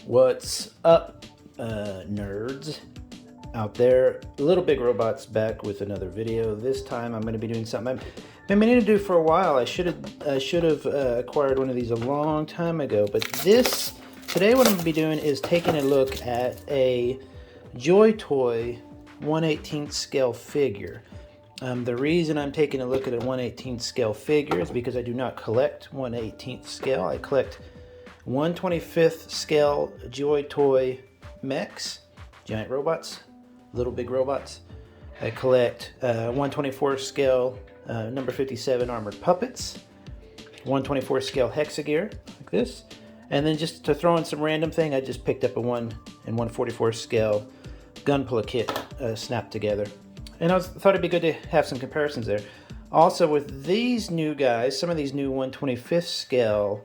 What's up, nerds out there? Little Big Robot's back with another video. This time I'm going to be doing something I've been meaning to do for a while. I should have acquired one of these a long time ago, but today what I'm going to be doing is taking a look at a JOYTOY 1/18 scale figure. The reason I'm taking a look at a 1/18 scale figure is because I do not collect 1/18 scale. I collect 1/25 scale JOYTOY mechs, giant robots, little big robots. I collect 1/24 scale number 57 armored puppets, 1/24 scale hexagear like this, and then just to throw in some random thing, I just picked up a 1 and 1/44 scale gunpla kit snapped together. And I thought it'd be good to have some comparisons there. Also with these new guys, some of these new 1/25 scale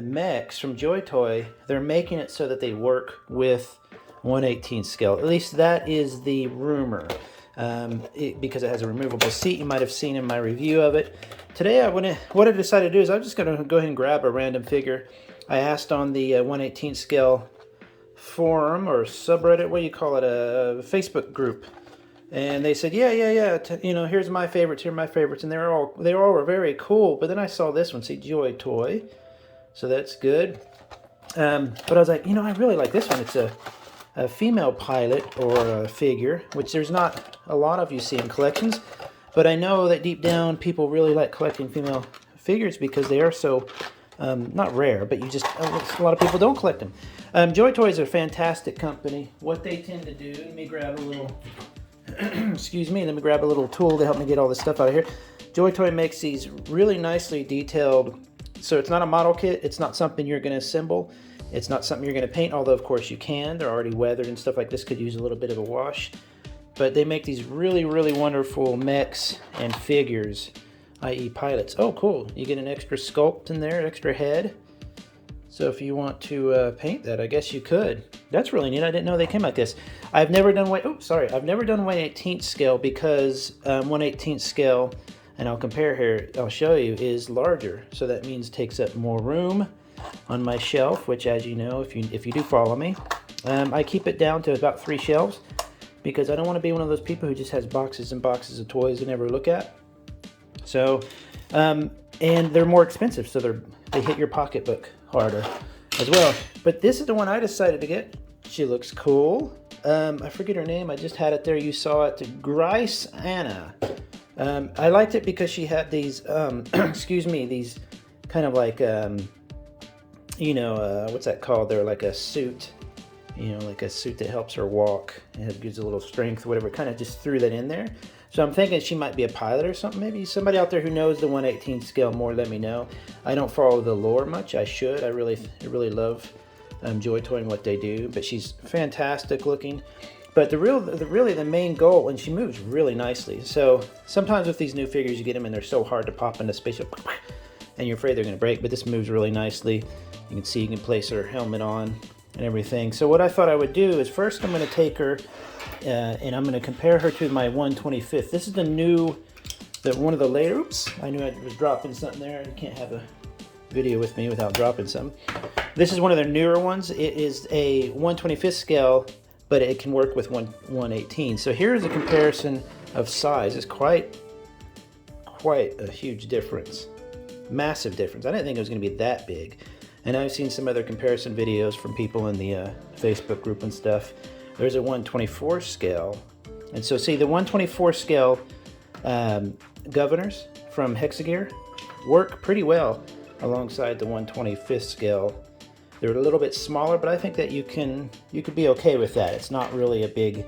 mechs from JOYTOY, they're making it so that they work with 1/18 scale. At least that is the rumor, because it has a removable seat. You might have seen in my review of it. Today, what I decided to do is I'm just going to go ahead and grab a random figure. I asked on the 1/18 scale forum or subreddit, what do you call it, a Facebook group. And they said, yeah, you know, here's my favorites, here are my favorites, and they all were very cool. But then I saw this one, see, JOYTOY, so that's good. But I was like, you know, I really like this one. It's a female pilot or a figure, which there's not a lot of you see in collections. But I know that deep down, people really like collecting female figures because they are so not rare, but a lot of people don't collect them. JOYTOY is a fantastic company. What they tend to do, let me grab a little. Excuse me, let me grab a little tool to help me get all this stuff out of here. JOYTOY makes these really nicely detailed, so it's not a model kit, it's not something you're going to assemble, it's not something you're going to paint, although of course you can. They're already weathered and stuff like this, could use a little bit of a wash. But they make these really, really wonderful mechs and figures, i.e. pilots. Oh cool, you get an extra sculpt in there, extra head. So if you want to paint that, I guess you could. That's really neat. I didn't know they came like this. I've never done 1/18 scale because 1/18 scale, and I'll compare here, I'll show you, is larger. So that means takes up more room on my shelf, which, as you know, if you do follow me, I keep it down to about 3 shelves because I don't want to be one of those people who just has boxes and boxes of toys they never look at. So, and they're more expensive, so they hit your pocketbook harder as well. But this is the one I decided to get. She looks cool. I forget her name. I just had it there. You saw it. Grice Anna. I liked it because she had these, excuse me, these kind of like, you know, what's that called? They're like a suit, you know, like a suit that helps her walk. It gives a little strength, whatever. Kind of just threw that in there. So I'm thinking she might be a pilot or something. Maybe somebody out there who knows the 1/18 scale more, let me know. I don't follow the lore much. I should. I really love JOYTOY and what they do. But she's fantastic looking. But really the main goal, and she moves really nicely. So sometimes with these new figures, you get them and they're so hard to pop into space, and you're afraid they're going to break. But this moves really nicely. You can see you can place her helmet on and everything. So what I thought I would do is first I'm going to take her and I'm going to compare her to my 1/25. This is one of the later, oops, I knew I was dropping something there. You can't have a video with me without dropping something. This is one of their newer ones. It is a 1/25 scale, but it can work with 1/18. So here's a comparison of size. It's quite a huge difference. Massive difference. I didn't think it was going to be that big. And I've seen some other comparison videos from people in the Facebook group and stuff. There's a 1/24 scale. And so see, the 1/24 scale governors from Hexagear work pretty well alongside the 1/25 scale. They're a little bit smaller, but I think that you could be okay with that. It's not really a big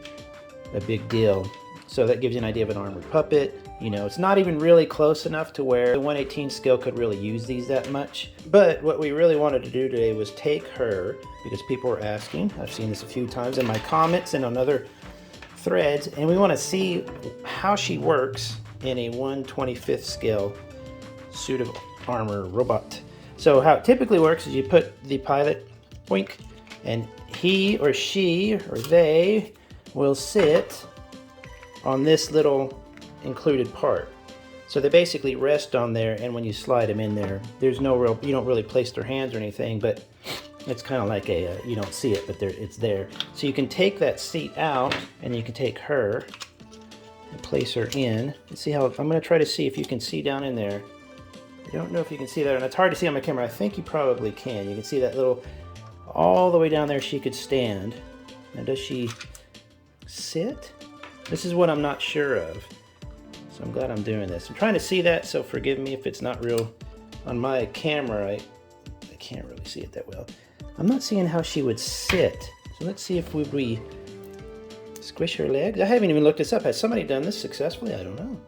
deal. So that gives you an idea of an armored puppet. You know, it's not even really close enough to where the 1/18 scale could really use these that much. But what we really wanted to do today was take her, because people were asking, I've seen this a few times in my comments and on other threads, and we want to see how she works in a 1/25 scale suit of armor robot. So how it typically works is you put the pilot, boink, and he or she or they will sit on this little included part. So they basically rest on there, and when you slide them in there, there's no real, you don't really place their hands or anything, but It's kind of like a, you don't see it, but it's there. So you can take that seat out, and you can take her and place her in. And see how, I'm going to try to see if you can see down in there. I don't know if you can see that, and it's hard to see on my camera. I think you probably can. You can see that little, all the way down there she could stand. Now does she sit? This is what I'm not sure of. So I'm glad I'm doing this. I'm trying to see that, so forgive me if it's not real. On my camera, I can't really see it that well. I'm not seeing how she would sit. So let's see if we squish her legs. I haven't even looked this up. Has somebody done this successfully? I don't know.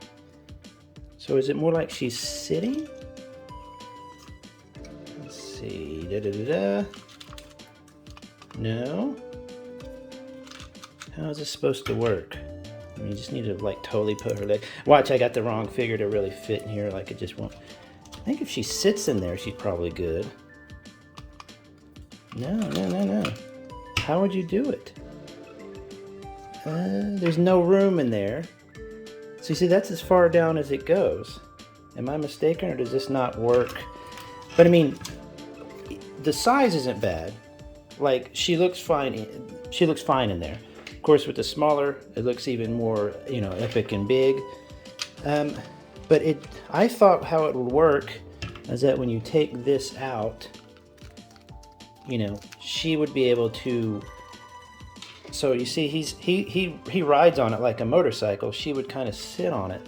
So is it more like she's sitting? Let's see. No. How is this supposed to work? I mean, you just need to like totally put her leg. Watch, I got the wrong figure to really fit in here. Like it just won't. I think if she sits in there, she's probably good. No. How would you do it? There's no room in there. So you see, that's as far down as it goes. Am I mistaken, or does this not work? But I mean, the size isn't bad. Like, she looks fine. She looks fine in there. Of course, with the smaller, it looks even more, you know, epic and big. But I thought how it would work is that when you take this out, you know, she would be able to. So you see, he rides on it like a motorcycle. She would kind of sit on it,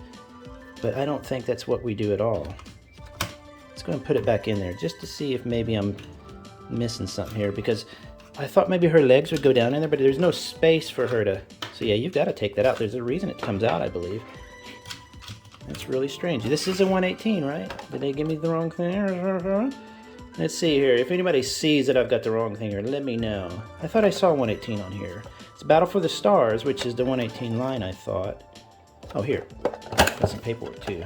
but I don't think that's what we do at all. Let's go and put it back in there just to see if maybe I'm missing something here, because I thought maybe her legs would go down in there, but there's no space for her to. So yeah, you've got to take that out. There's a reason it comes out, I believe. That's really strange. This is a 118, right? Did they give me the wrong thing? Let's see here. If anybody sees that I've got the wrong thing here, let me know. I thought I saw 118 on here. It's Battle for the Stars, which is the 118 line, I thought. Oh, here. Got some paperwork, too.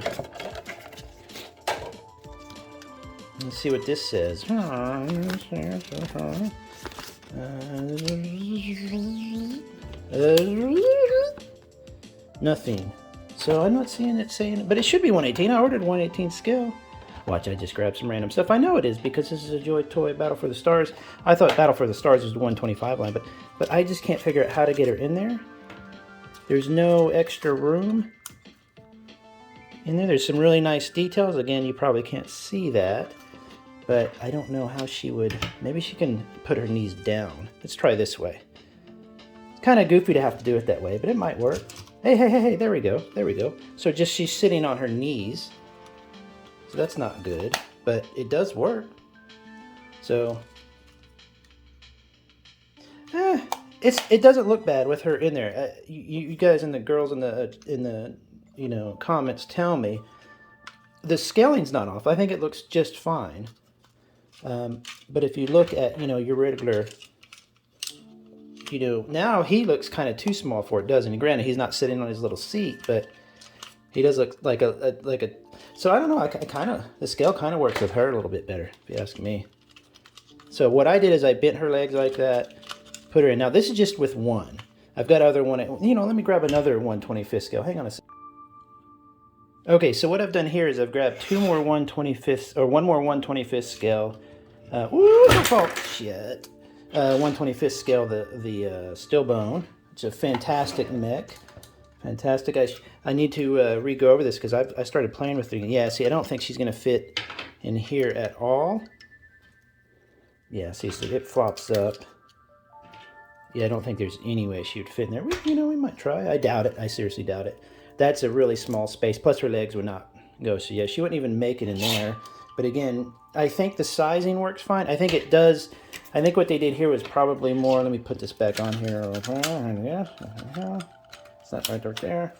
Let's see what this says. Nothing. So I'm not seeing it saying, but it should be 118. I ordered 118 scale. Watch, I just grabbed some random stuff. I know it is because this is a JOYTOY Battle for the Stars. I thought Battle for the Stars was the 125 line, but I just can't figure out how to get her in there. There's no extra room in there. There's some really nice details. Again, you probably can't see that, but I don't know how she would. Maybe she can put her knees down. Let's try this way. It's kind of goofy to have to do it that way, but it might work. Hey, there we go. So just she's sitting on her knees. So that's not good, but it does work. So, it doesn't look bad with her in there. You guys and the girls in the comments tell me the scaling's not off. I think it looks just fine. But if you look at your regular, now he looks kind of too small for it, doesn't he? Granted, he's not sitting on his little seat, but he does look like a. So I don't know. The scale kind of works with her a little bit better, if you ask me. So what I did is I bent her legs like that, put her in. Now this is just with one. I've got other one. Let me grab another 1/25th scale. Hang on a second. Okay, so what I've done here is I've grabbed one more 1/25th scale. Don't fall. Shit. 1/25th scale, the Stillbone. It's a fantastic mech. Fantastic. I need to re-go over this because I started playing with it. Yeah, see, I don't think she's going to fit in here at all. Yeah, see, so it flops up. Yeah, I don't think there's any way she would fit in there. We might try. I doubt it. I seriously doubt it. That's a really small space. Plus, her legs would not go. So, yeah, she wouldn't even make it in there. But, again, I think the sizing works fine. I think it does. I think what they did here was probably more. Let me put this back on here. It's not right there.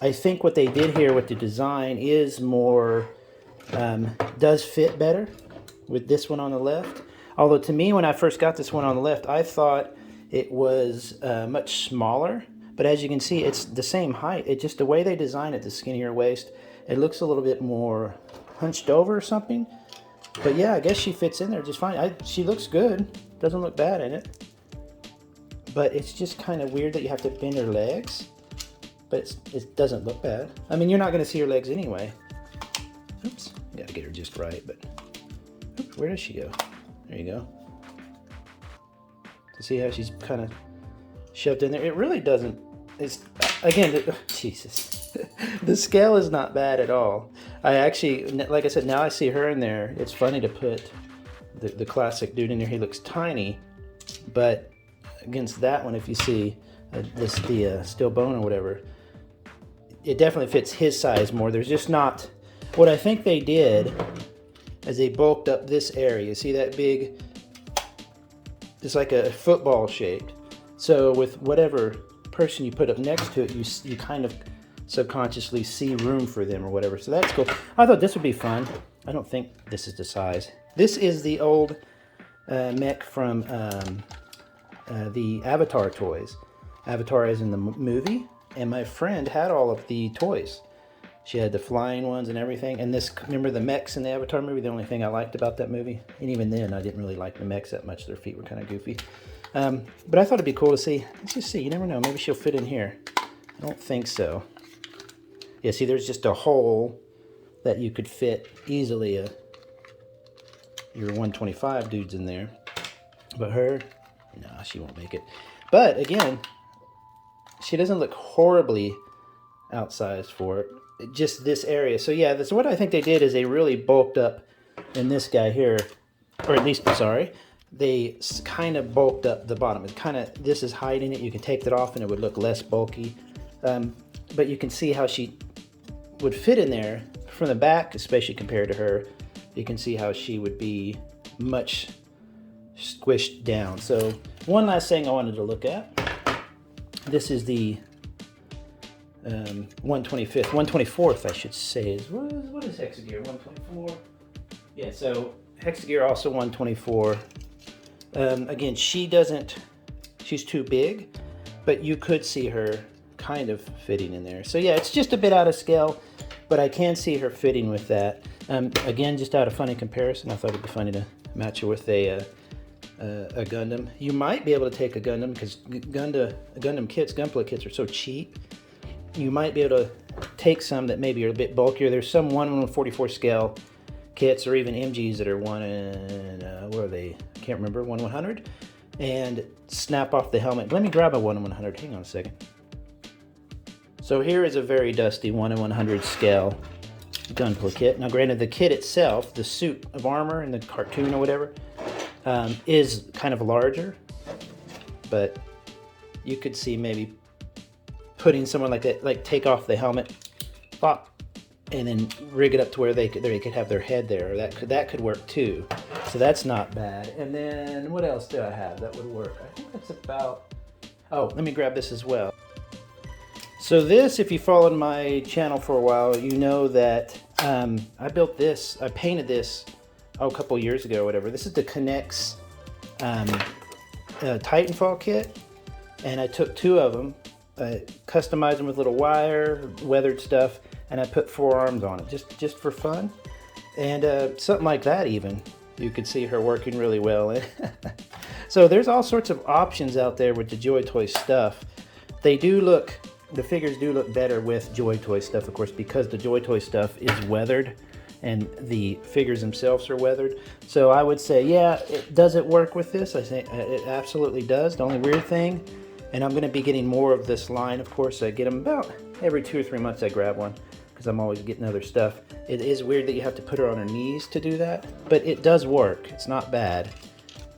I think what they did here with the design is more, does fit better with this one on the left. Although to me, when I first got this one on the left, I thought it was much smaller. But as you can see, it's the same height. It's just the way they design it, the skinnier waist, it looks a little bit more hunched over or something. But yeah, I guess she fits in there just fine. She looks good. Doesn't look bad in it. But it's just kind of weird that you have to bend her legs. But it doesn't look bad. I mean, you're not going to see her legs anyway. Oops. Got to get her just right. But oops, where does she go? There you go. To see how she's kind of shoved in there. It really doesn't, it's, again, Jesus. The scale is not bad at all. I actually, like I said, now I see her in there. It's funny to put the classic dude in there. He looks tiny, but against that one, if you see the steel bone or whatever, it definitely fits his size more. There's just not, what I think they did is they bulked up this area. See that big, it's like a football shaped. So with whatever person you put up next to it, you kind of subconsciously see room for them or whatever. So that's cool. I thought this would be fun. I don't think this is the size. This is the old mech from the Avatar toys. Avatar is in the movie, and my friend had all of the toys. She had the flying ones and everything. And this, remember the mechs in the Avatar movie? The only thing I liked about that movie, and even then I didn't really like the mechs that much. Their feet were kind of goofy. But I thought it'd be cool to see. Let's just see. You never know. Maybe she'll fit in here. I don't think so. Yeah, see, there's just a hole that you could fit easily your 125 dudes in there. But her, no, she won't make it. But again, she doesn't look horribly outsized for it. Just this area. So yeah, that's what I think they did, is they really bulked up in this guy here, or at least, sorry, they kind of bulked up the bottom. It kind of, this is hiding it. You can take that off and it would look less bulky. But you can see how she would fit in there from the back, especially compared to her. You can see how she would be much squished down. So one last thing I wanted to look at. This is the 124th, I should say. What is Hexagear? 124? Yeah, so Hexagear also 124. Again, she's too big, but you could see her kind of fitting in there. So yeah, it's just a bit out of scale, but I can see her fitting with that. Again, just out of funny comparison, I thought it'd be funny to match her with a Gundam. You might be able to take a Gundam, because Gundam kits, Gunpla kits are so cheap. You might be able to take some that maybe are a bit bulkier. There's some 1/144 scale kits, or even MGs that are what are they? I can't remember, 1/100, and snap off the helmet. Let me grab a 1/100. Hang on a second. So here is a very dusty 1/100 scale Gunpla kit. Now, granted, the kit itself, the suit of armor in the cartoon or whatever, is kind of larger, but you could see maybe putting someone like that, like take off the helmet, pop, and then rig it up to where they could have their head there. That could work too. So that's not bad. And then what else do I have that would work? I think that's about. Oh, let me grab this as well. So this, if you followed my channel for a while, you know that I built this. I painted this a couple years ago or whatever. This is the Connects Titanfall kit, and I took two of them. I customized them with little wire, weathered stuff, and I put 4 arms on it, just for fun. And something like that even, you could see her working really well. So there's all sorts of options out there with the JOYTOY stuff. The figures do look better with JOYTOY stuff, of course, because the JOYTOY stuff is weathered and the figures themselves are weathered. So I would say, yeah, does it work with this? I think it absolutely does. The only weird thing, and I'm going to be getting more of this line, of course. I get them about every 2 or 3 months. I grab one because I'm always getting other stuff. It is weird that you have to put her on her knees to do that, but it does work. It's not bad,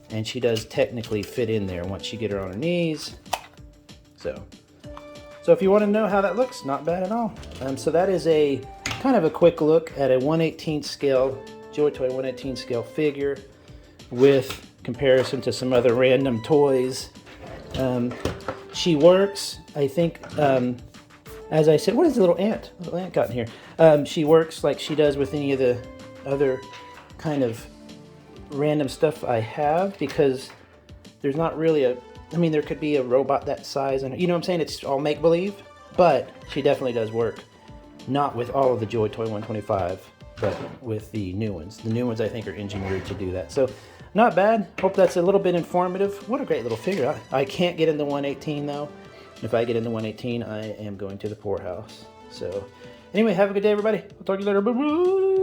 and she does technically fit in there once you get her on her knees. So if you want to know how that looks, not bad at all. So that is a kind of a quick look at a 1/18 scale JOYTOY 1/18 scale figure with comparison to some other random toys. She works, I think, as I said, what is the little ant? Little ant got in here. She works like she does with any of the other kind of random stuff I have, because there's not really there could be a robot that size, and you know what I'm saying? It's all make-believe, but she definitely does work. Not with all of the JOYTOY 125, but with the new ones. The new ones, I think, are engineered to do that. So not bad. Hope that's a little bit informative. What a great little figure. I can't get into 1/18 though. If I get into 1/18, I am going to the poorhouse. So anyway, have a good day, everybody. I'll talk to you later. Bye-bye.